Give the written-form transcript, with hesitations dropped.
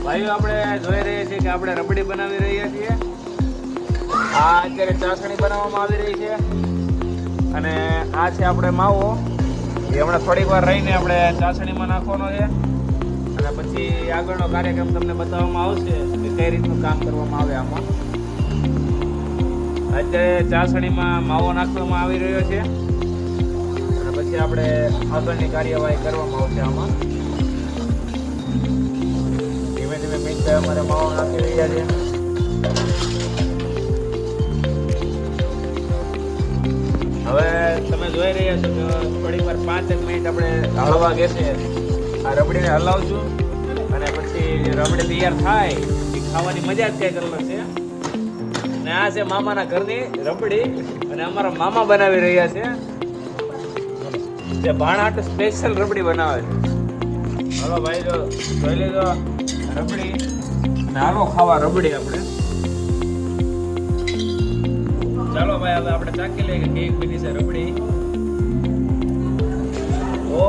ભાઈઓ આપણે જોઈ રહ્યા છીએ કે આપણે રબડી બનાવી રહ્યા છીએ. આ અત્યારે ચાસણી બનાવવામાં આવી રહી છે અને આ છે આપણે માવો. એ હમણાં થોડીક વાર રહીને આપણે ચાસણીમાં નાખવાનો છે અને પછી આગળનો કાર્યક્રમ તમને બતાવવામાં આવશે કે કઈ રીતનું કામ કરવામાં આવે આમાં. અત્યારે ચાસણીમાં માવો નાખવામાં આવી રહ્યો છે અને પછી આપણે આગળની કાર્યવાહી કરવામાં આવશે આમાં. ધીમે ધીમે મિક્સર અમારે માવો નાખી રહ્યા છે. હવે તમે જોઈ રહ્યા છો કે થોડીક વાર 5 મિનિટ આપણે હળવા ગેસે આ રબડીને હલાવશું અને પછી રબડી તૈયાર થાય એ ખાવાની મજા જ કંઈક અલગ છે. અને આ છે મામાના ઘરની રબડી અને અમારા મામા બનાવી રહ્યા છે જે ભાણાટ સ્પેશિયલ રબડી બનાવે છે. હાલો ભાઈ જો જોઈ લેજો રબડી ને હાલો ખાવા રબડી આપણે. ચાલો ભાઈ હવે આપણે ચાખી લઈએ કે કેવી બની છે રબડી. ઓ